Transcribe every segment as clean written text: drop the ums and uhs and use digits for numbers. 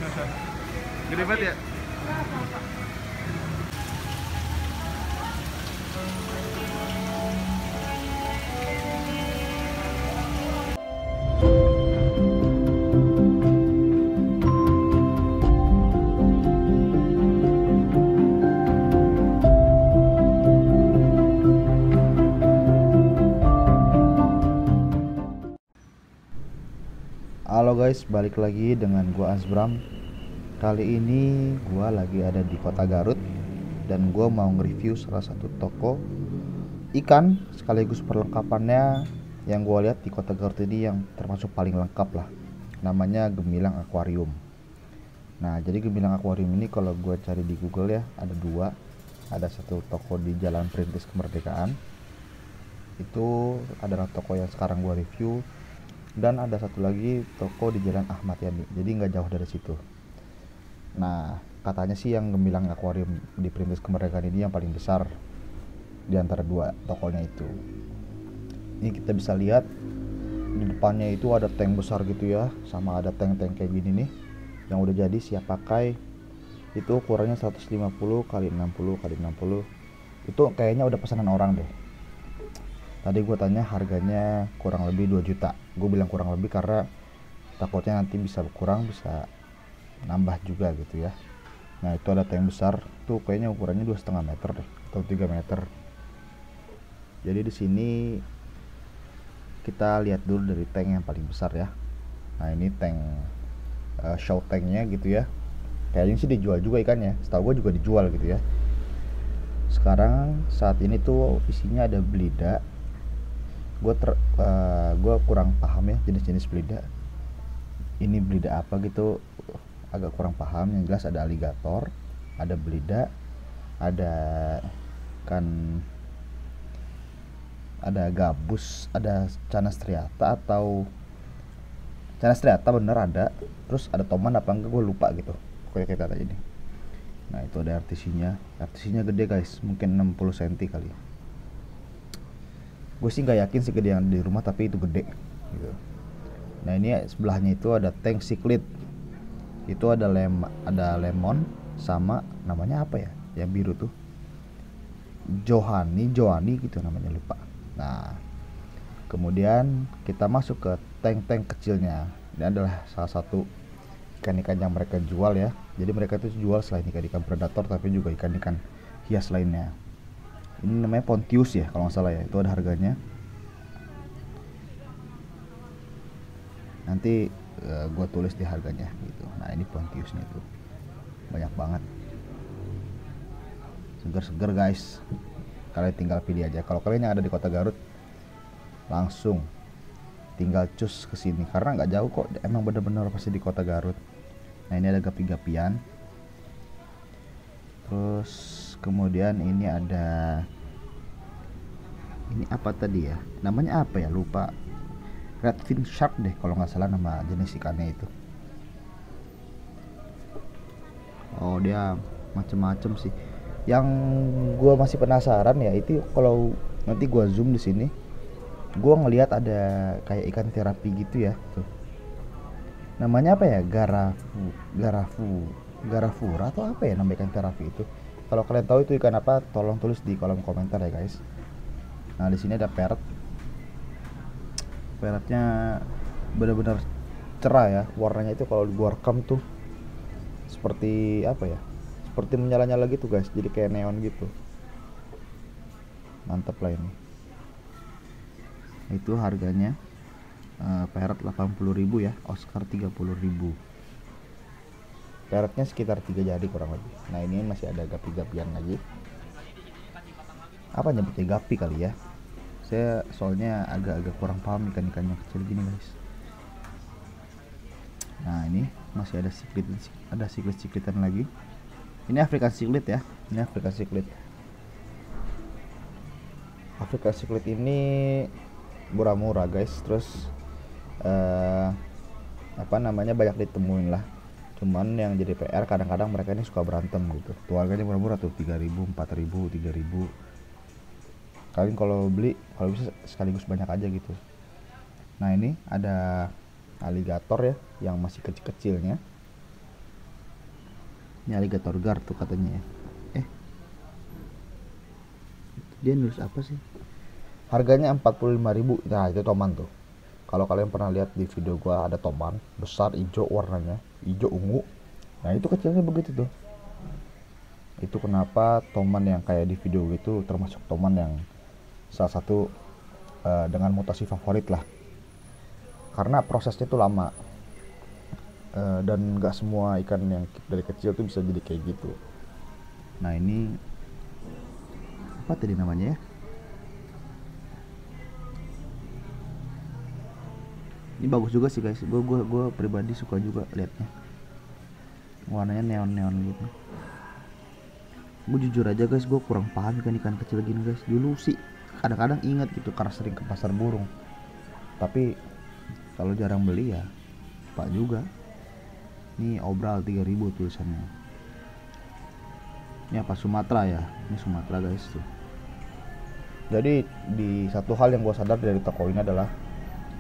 Gede banget ya. Halo guys, balik lagi dengan gua Azbram. Kali ini gua lagi ada di kota Garut dan gua mau nge-review salah satu toko ikan sekaligus perlengkapannya yang gua lihat di kota Garut ini yang termasuk paling lengkap lah. Namanya Gemilang Aquarium. Nah, jadi Gemilang Aquarium ini kalau gua cari di Google ya, ada dua. Ada satu toko di Jalan Perintis Kemerdekaan. Itu adalah toko yang sekarang gua review. Dan ada satu lagi toko di Jalan Ahmad Yani, jadi nggak jauh dari situ. Nah, katanya sih yang Gemilang Aquarium di Perintis Kemerdekaan ini yang paling besar di antara dua tokonya itu. Ini kita bisa lihat di depannya itu ada tank besar gitu ya, sama ada tank-tank kayak gini nih yang udah jadi siap pakai. Itu ukurannya 150 kali 60 kali 60. Itu kayaknya udah pesanan orang deh. Tadi gue tanya harganya kurang lebih 2 juta. Gue bilang kurang lebih karena takutnya nanti bisa kurang, bisa nambah juga gitu ya. Nah, itu ada tank besar tuh, kayaknya ukurannya 2,5 meter deh atau 3 meter. Jadi di sini kita lihat dulu dari tank yang paling besar ya. Nah, ini tank show tanknya gitu ya. Kayaknya sih dijual juga ikannya, setahu gue juga dijual gitu ya. Sekarang saat ini tuh isinya ada belida. Gue kurang paham ya jenis-jenis belida. Ini belida apa gitu, agak kurang paham. Yang jelas ada aligator, ada belida, ada kan, ada gabus, ada canas striata atau canas striata bener ada. Terus ada toman apa enggak gue lupa gitu. Pokoknya kayak kata ini. Nah, itu ada RTC-nya gede guys, mungkin 60 cm kali. Gue sih nggak yakin segede yang di rumah, tapi itu gede gitu. Nah, ini sebelahnya itu ada tank siklit. Itu ada lemon sama namanya apa ya yang biru tuh, Johani gitu namanya, lupa. Nah, kemudian kita masuk ke tank-tank kecilnya. Ini adalah salah satu ikan-ikan yang mereka jual ya. Jadi mereka itu jual selain ikan-ikan predator tapi juga ikan-ikan hias lainnya. Ini namanya Pontius ya kalau nggak salah ya. Itu ada harganya. Nanti gue tulis di harganya gitu. Nah, ini Pontiusnya itu banyak banget, seger-seger guys. Kalian tinggal pilih aja. Kalau kalian yang ada di kota Garut, langsung tinggal cus ke sini karena nggak jauh kok. Emang bener-bener pasti di kota Garut. Nah, ini ada gapi-gapian. Terus kemudian ini ada, ini apa tadi ya namanya, apa ya, lupa. Redfin shark deh kalau nggak salah nama jenis ikannya itu. Oh, dia macem-macem sih. Yang gue masih penasaran ya itu, kalau nanti gue zoom di sini, gue ngelihat ada kayak ikan terapi gitu ya tuh. Namanya apa ya, garafura atau apa ya nama ikan terapi itu. Kalau kalian tahu itu ikan apa, tolong tulis di kolom komentar ya guys. Nah, di sini ada peretnya benar-benar cerah ya warnanya. Itu kalau gua rekam tuh seperti apa ya, seperti menyala-nyala gitu guys, jadi kayak neon gitu. Mantap lah ini. Itu harganya peret 80.000 ya, Oscar 30.000. Peretnya sekitar 3 jadi kurang lebih. Nah, ini masih ada gapi-gapian lagi. Apa nyebutnya, gapi kali ya. Saya soalnya agak-agak kurang paham ikan-ikan yang kecil gini guys. Nah, ini masih ada siklit-siklitan lagi. Ini African siklit ya. Ini African siklit. African siklit ini murah-murah guys. Terus apa namanya, banyak ditemuin lah. Cuman yang jadi PR kadang-kadang mereka ini suka berantem gitu. Tuh harganya murah-murah tuh, 3.000, 4.000, 3.000. Kalian kalau beli, kalau bisa sekaligus banyak aja gitu. Nah, ini ada aligator ya yang masih kecil-kecilnya. Ini alligator gar tuh katanya ya. Dia nulis apa sih? Harganya 45.000. Nah itu toman tuh. Kalau kalian pernah lihat di video gua ada toman besar hijau warnanya, hijau ungu. Nah itu kecilnya begitu tuh. Itu kenapa toman yang kayak di video itu termasuk toman yang salah satu dengan mutasi favorit lah. Karena prosesnya tuh lama. Dan nggak semua ikan yang dari kecil tuh bisa jadi kayak gitu. Nah ini apa tadi namanya ya? Ini bagus juga sih guys. Gue pribadi suka juga liatnya. Warnanya neon-neon gitu. Gue jujur aja guys, gue kurang paham ikan kecil gini guys. Dulu sih kadang-kadang ingat gitu karena sering ke pasar burung. Tapi kalau jarang beli ya pak juga. Ini obral 3.000 tulisannya. Ini apa, Sumatera ya? Ini Sumatera guys tuh. Jadi di satu hal yang gue sadar dari toko ini adalah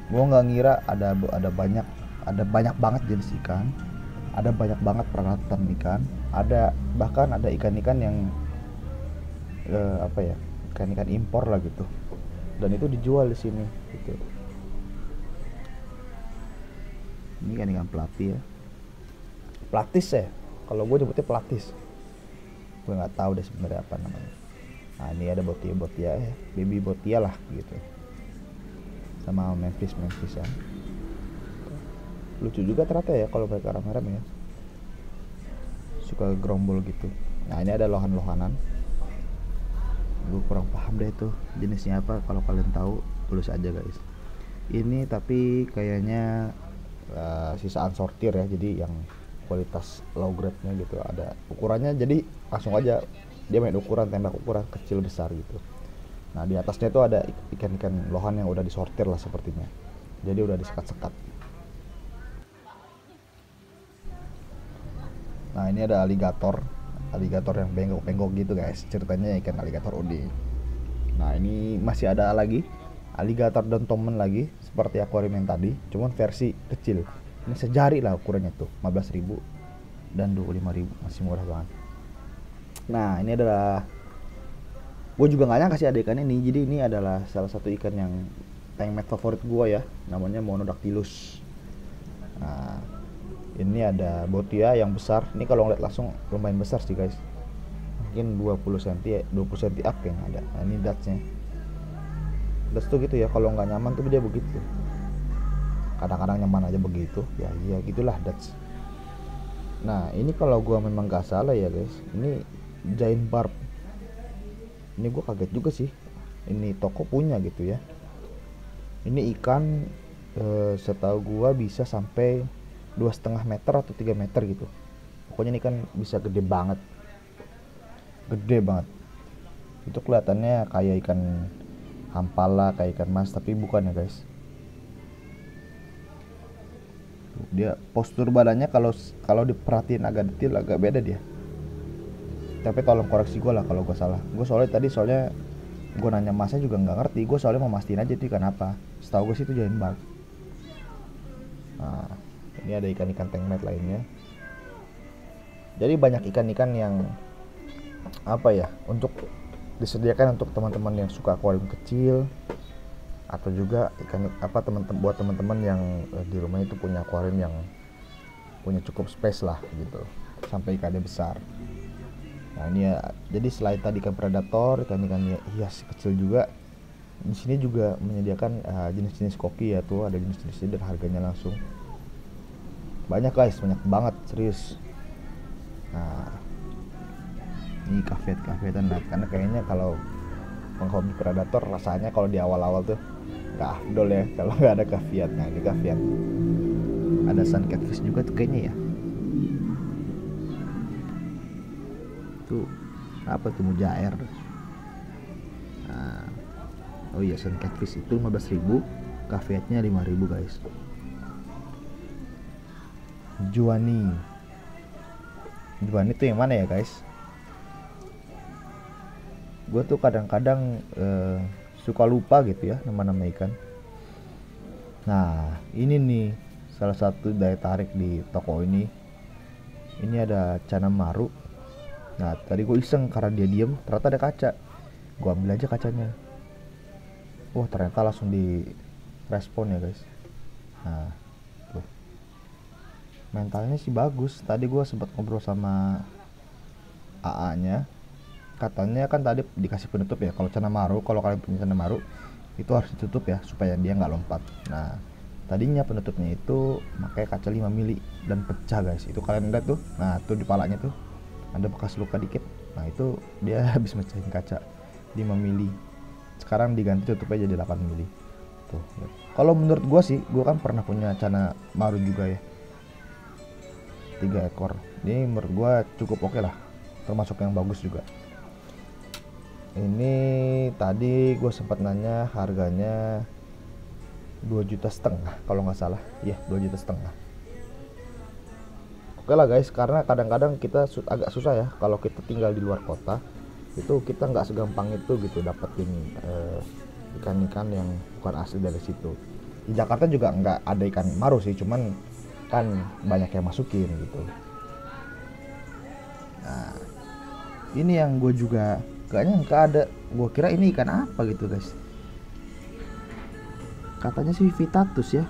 gue nggak ngira ada banyak banget jenis ikan, ada banyak banget peralatan ikan, bahkan ada ikan-ikan yang ikan-ikan impor lah gitu, dan itu dijual di sini gitu. Ini ikan pelapi ya, platis ya, kalau gue nyebutnya platis, gue nggak tahu deh sebenarnya apa namanya. Nah ini ada botia ya, baby botia lah gitu, sama Memphis ya. Lucu juga ternyata ya kalau mereka rame-rame ya, suka gerombol gitu. Nah ini ada lohan-lohanan, gue kurang paham deh itu jenisnya apa. Kalau kalian tahu tulis aja guys. Ini tapi kayaknya sisaan sortir ya, jadi yang kualitas low grade nya gitu. Ada ukurannya, jadi langsung aja dia main ukuran, tembak ukuran kecil besar gitu. Nah di atasnya itu ada ikan-ikan lohan yang udah disortir lah sepertinya, jadi udah disekat-sekat. Nah ini ada aligator yang bengkok-bengkok gitu guys, ceritanya ikan aligator udah. Nah ini masih ada lagi aligator dan tomen lagi seperti akuarium yang tadi, cuman versi kecil. Ini sejari lah ukurannya tuh, 15.000 dan 25.000, masih murah banget. Nah ini adalah, gue juga nggak nyangka sih ada ikan ini. Jadi ini adalah salah satu ikan yang tankmate favorit gue ya, namanya Monodactylus. Nah ini ada botia yang besar. Ini kalau ngeliat langsung lumayan besar sih guys, mungkin 20 cm up kayaknya ada. Nah ini datsnya, dats tuh gitu ya, kalau nggak nyaman tuh dia begitu. Kadang-kadang nyaman aja begitu ya, iya gitulah dats. Nah ini kalau gue memang nggak salah ya guys, ini giant barb. Ini gue kaget juga sih, ini toko punya gitu ya. Ini ikan setahu gue bisa sampai 2,5 meter atau 3 meter gitu. Pokoknya ini kan bisa gede banget itu. Kelihatannya kayak ikan hampala, kayak ikan mas, tapi bukan ya guys. Dia postur badannya kalau diperhatiin agak detail agak beda dia. Tapi tolong koreksi gue lah kalau gue salah. Gue soalnya gue nanya masnya juga nggak ngerti. Gue soalnya mau mastiin aja itu ikan apa. Setahu gue sih itu giant barb. Nah ini ada ikan-ikan tankmate lainnya. Jadi banyak ikan-ikan yang apa ya, untuk disediakan untuk teman-teman yang suka akuarium kecil, atau juga ikan buat teman-teman yang di rumah itu punya akuarium yang punya cukup space lah gitu, sampai ikannya besar. Nah ini ya, jadi selain tadi ikan predator, ikan-ikan hias kecil juga di sini juga menyediakan jenis-jenis koki ya. Tuh ada jenis-jenisnya dan harganya langsung banyak guys, banyak banget serius. Nah ini kavetan lah, karena kayaknya kalau penghobi predator rasanya kalau di awal-awal tuh nggak afdol ya kalau nggak ada kaviat. Nah ini kaviat, ada sun catfish juga tuh kayaknya ya. Tuh apa tuh, mujair. Nah, oh iya, sun catfish itu 15.000, kaviatnya 5.000 guys. Juani tuh yang mana ya guys? Gue tuh kadang-kadang suka lupa gitu ya nama-nama ikan. Nah ini nih salah satu daya tarik di toko ini. Ini ada cana maru. Nah tadi gue iseng karena dia diem, ternyata ada kaca. Gue ambil aja kacanya. Wah ternyata langsung di respon ya guys. Nah tuh, mentalnya sih bagus. Tadi gue sempat ngobrol sama AA nya, katanya kan tadi dikasih penutup ya. Kalau cana maru, kalau kalian punya cana maru itu harus ditutup ya supaya dia nggak lompat. Nah tadinya penutupnya itu pakai kaca 5 mili dan pecah guys. Itu kalian lihat tuh. Nah tuh di palanya tuh ada bekas luka dikit. Nah itu dia habis mecahin kaca 5 mili. Sekarang diganti tutupnya jadi 8 mili tuh. Kalau menurut gua sih, gua kan pernah punya cana maru juga ya, 3 ekor. Ini menurut gua cukup oke lah, termasuk yang bagus juga. Ini tadi gue sempat nanya harganya 2,5 juta kalau nggak salah. Iya 2,5 juta. Oke lah guys, karena kadang-kadang kita agak susah ya kalau kita tinggal di luar kota. Itu kita nggak segampang itu gitu dapetin ikan-ikan yang bukan asli dari situ. Di Jakarta juga nggak ada ikan maru sih, cuman kan banyak yang masukin gitu. Nah ini yang gue juga kayaknya nggak ada. Gue kira ini ikan apa gitu guys. Katanya sih Vitatus ya,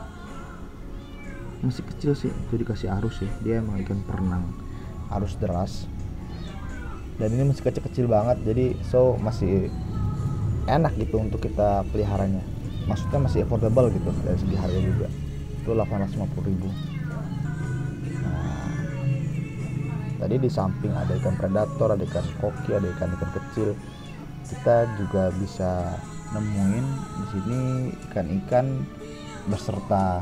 masih kecil sih. Itu dikasih arus ya, dia emang ikan perenang arus deras. Dan ini masih kecil-kecil banget, jadi so masih enak gitu untuk kita peliharanya. Maksudnya masih affordable gitu dari segi harga juga. Itu 850.000. Nah, tadi di samping ada ikan predator, ada ikan koki, ada ikan-ikan kecil. Kita juga bisa nemuin di sini ikan-ikan beserta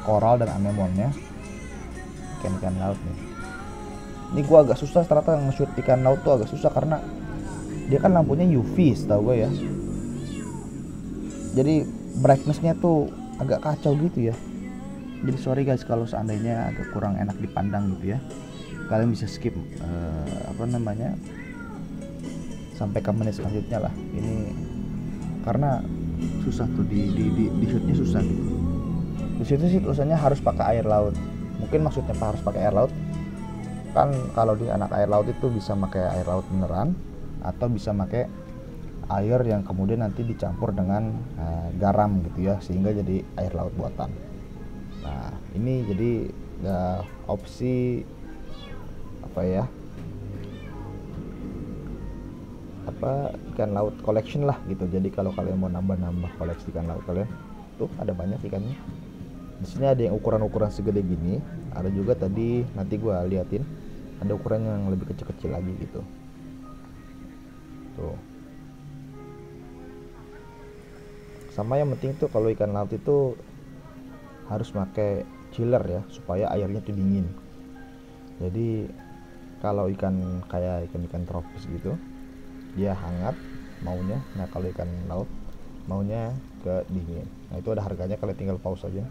koral dan anemonnya, ikan-ikan laut nih. Ini gua agak susah ternyata nge-shoot ikan laut tuh agak susah karena dia kan lampunya UV setahu gue ya. Jadi brightnessnya tuh agak kacau gitu ya. Jadi sorry guys kalau seandainya agak kurang enak dipandang gitu ya. Kalian bisa skip sampai ke menit selanjutnya lah. Ini karena susah tuh di shootnya susah gitu. Di situ sih tulisannya harus pakai air laut. Mungkin maksudnya harus pakai air laut. Kan kalau di anak air laut itu bisa pakai air laut beneran atau bisa pakai air yang kemudian nanti dicampur dengan garam gitu ya, sehingga jadi air laut buatan. Nah ini jadi opsi ikan laut collection lah gitu. Jadi kalau kalian mau nambah koleksi ikan laut kalian, tuh ada banyak ikannya. Di sini ada yang ukuran segede gini, ada juga tadi nanti gua liatin ada ukuran yang lebih kecil-kecil lagi gitu. Tuh. Sama yang penting tuh kalau ikan laut itu harus pakai chiller ya supaya airnya tuh dingin. Jadi kalau ikan kayak ikan tropis gitu dia hangat maunya. Nah kalau ikan laut maunya ke dingin. Nah itu ada harganya, kalian tinggal pause aja.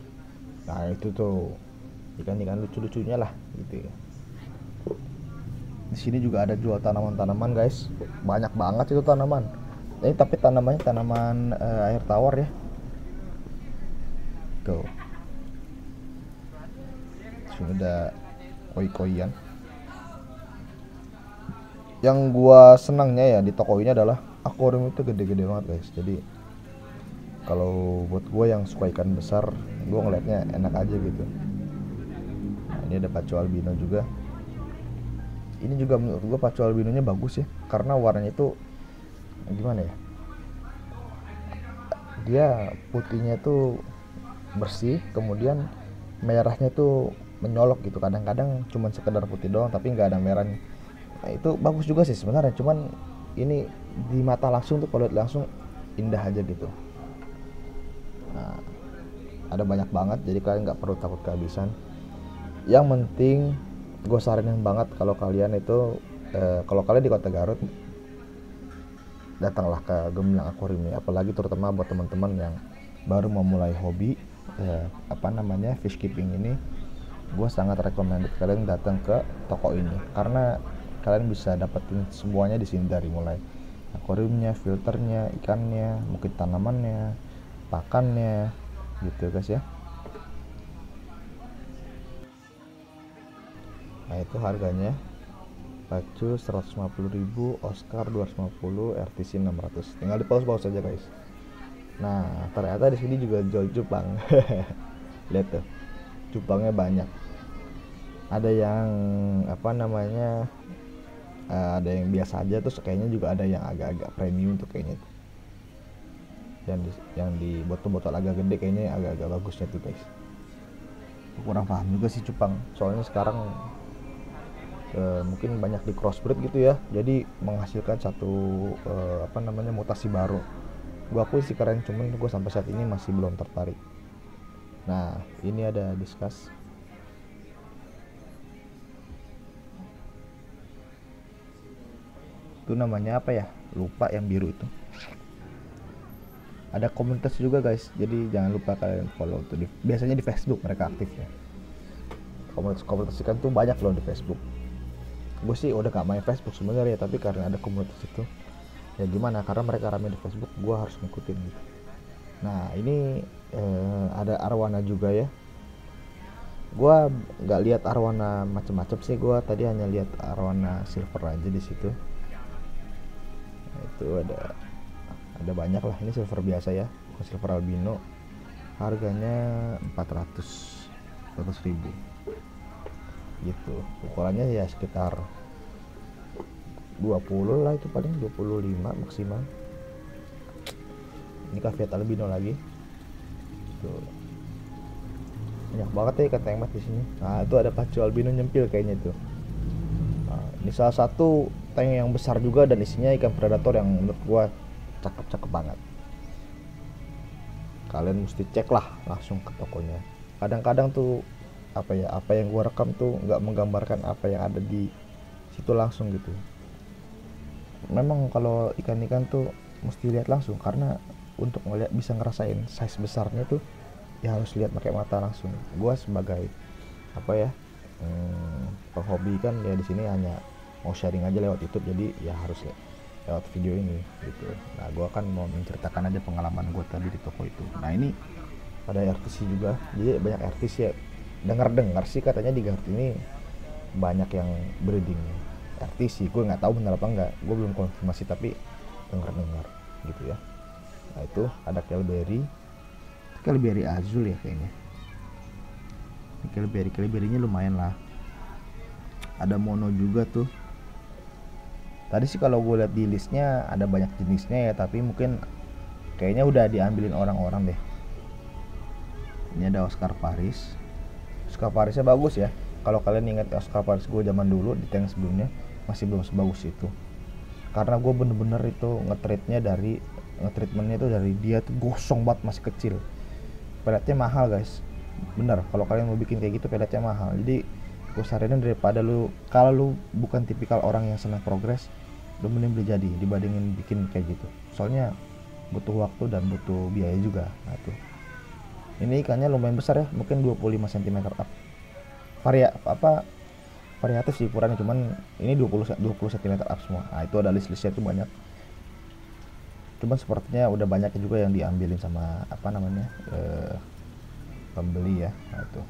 Nah itu tuh ikan-ikan lucu-lucunya lah gitu ya. Di sini juga ada jual tanaman-tanaman guys, banyak banget itu tanaman. Ini tapi tanamannya tanaman air tawar ya. Tuh. Sini ada koi-koian. Yang gua senangnya ya di toko ini adalah akuarium itu gede-gede banget guys. Jadi kalau buat gua yang suka ikan besar, gua ngeliatnya enak aja gitu. Nah, ini ada pacu albino juga. Ini juga menurut gua pacu albinonya bagus ya, karena warnanya itu gimana ya, dia putihnya tuh bersih, kemudian merahnya tuh menyolok gitu. Kadang-kadang cuma sekedar putih doang tapi nggak ada merahnya. Nah itu bagus juga sih sebenarnya, cuman ini di mata langsung tuh kalau lihat langsung indah aja gitu. Nah ada banyak banget, jadi kalian nggak perlu takut kehabisan. Yang penting gue saranin banget kalau kalian itu kalau kalian di Kota Garut, datanglah ke Gemilang Aquarium ini, apalagi terutama buat teman-teman yang baru memulai hobi fish keeping ini. Gue sangat recommended kalian datang ke toko ini karena kalian bisa dapetin semuanya di sini, dari mulai akuariumnya, filternya, ikannya, mungkin tanamannya, pakannya gitu guys ya. Nah itu harganya. Pacu 150.000, Oscar 250, RTC 600. Tinggal di pause saja guys. Nah ternyata di sini juga jual cupang. Lihat tuh, cupangnya banyak. Ada yang apa namanya, ada yang biasa aja, terus kayaknya juga ada yang agak-agak premium tuh kayaknya. Yang di botol-botol agak gede kayaknya agak-agak bagusnya tuh guys. Kurang paham juga sih cupang, soalnya sekarang mungkin banyak di crossbreed gitu ya, jadi menghasilkan satu apa namanya, mutasi baru. Gua akui sih keren, cuman gue sampai saat ini masih belum tertarik. Nah ini ada Discuss. Itu namanya apa ya, lupa, yang biru itu. Ada komunitas juga guys, jadi jangan lupa kalian follow tuh biasanya di Facebook mereka aktif ya. Komunitas ikan tuh banyak loh di Facebook. Gue sih udah gak main Facebook sebenarnya, tapi karena ada komunitas itu ya gimana, karena mereka rame di Facebook, gue harus ngikutin gitu. Nah ini ada arwana juga ya. Gue nggak lihat arwana macam-macam sih, gue tadi hanya lihat arwana silver aja di situ. Nah, itu ada banyak lah. Ini silver biasa ya, bukan silver albino. Harganya 400.000 gitu. Ukurannya ya sekitar 20 lah, itu paling 25 maksimal. Ini caveat albino lagi tuh. Banyak banget ya ikan tengmat di sini. Nah itu ada pacu albino nyempil kayaknya tuh. Nah, ini salah satu tank yang besar juga dan isinya ikan predator yang menurut gua cakep-cakep banget. Kalian mesti cek lah langsung ke tokonya. Kadang-kadang tuh apa yang gua rekam tuh nggak menggambarkan apa yang ada di situ langsung gitu. Memang kalau ikan-ikan tuh mesti lihat langsung, karena untuk ngeliat bisa ngerasain size besarnya tuh ya harus lihat pakai mata langsung. Gua sebagai apa ya, penghobi kan ya, di sini hanya mau sharing aja lewat YouTube, jadi ya harus lewat video ini gitu. Nah gua kan mau menceritakan aja pengalaman gua tadi di toko itu. Nah ini ada RTC juga, jadi banyak RTC ya. Dengar sih katanya di Garut ini banyak yang breeding RTC. Gue nggak tahu benar apa enggak, gue belum konfirmasi, tapi dengar gitu ya. Nah itu ada Kelberry Azul ya kayaknya. Kelberrynya lumayan lah. Ada mono juga tuh. Tadi sih kalau gue lihat di listnya ada banyak jenisnya ya, tapi mungkin kayaknya udah diambilin orang-orang deh. Ini ada Oscar Paris. Oscar Parisnya bagus ya. Kalau kalian ingat Oscar Paris gue zaman dulu di tank sebelumnya, masih belum sebagus itu. Karena gue bener-bener itu ngetreatmentnya itu dari dia tuh gosong banget, masih kecil. Peletnya mahal guys, bener. Kalau kalian mau bikin kayak gitu peletnya mahal. Jadi gue saranin daripada kalau lu bukan tipikal orang yang senang progres, lu mending beli jadi dibandingin bikin kayak gitu. Soalnya butuh waktu dan butuh biaya juga. Nah tuh, ini ikannya lumayan besar ya, mungkin 25 cm up. Variatif sih ukurannya, cuman ini 20 cm up semua. Nah itu ada list-listnya tuh banyak. Cuman sepertinya udah banyak juga yang diambilin sama apa namanya, pembeli ya. Nah itu,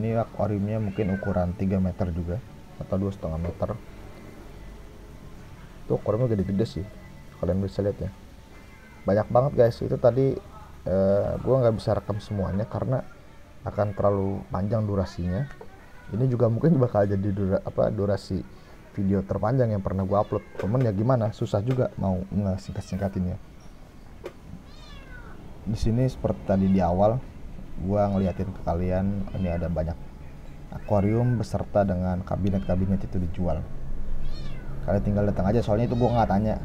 ini akuariumnya mungkin ukuran 3 meter juga atau 2,5 meter. Itu akuariumnya gede-gede sih, kalian bisa lihat ya. Banyak banget guys. Itu tadi gue nggak bisa rekam semuanya karena akan terlalu panjang durasinya. Ini juga mungkin bakal jadi durasi video terpanjang yang pernah gue upload. Cuman ya gimana, susah juga mau ngesingkat-singkatinnya. Di sini seperti tadi di awal gue ngeliatin ke kalian, ini ada banyak akuarium beserta dengan kabinet itu dijual. Kalian tinggal datang aja, soalnya itu gue nggak tanya.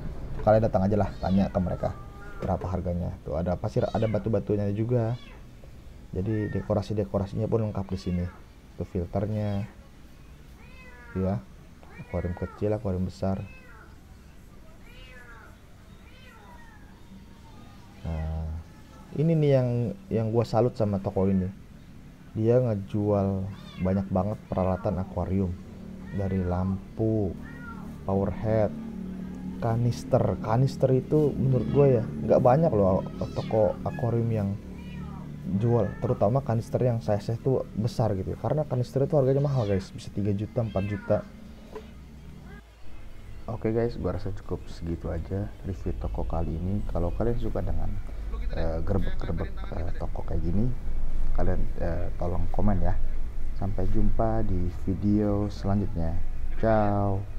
Kalian datang aja lah, tanya ke mereka berapa harganya. Tuh ada pasir, ada batu-batunya juga. Jadi dekorasinya pun lengkap di sini. Tuh filternya, ya. Akuarium kecil, akuarium besar. Nah, ini nih yang gue salut sama toko ini. Dia ngejual banyak banget peralatan akuarium, dari lampu, power head, kanister itu menurut gue ya nggak banyak loh toko akuarium yang jual, terutama kanister yang size itu besar gitu ya. Karena kanister itu harganya mahal guys, bisa 3 juta 4 juta. Oke guys, gua rasa cukup segitu aja review toko kali ini. Kalau kalian suka dengan gerbek-gerbek toko kayak gini, kalian tolong komen ya. Sampai jumpa di video selanjutnya. Ciao.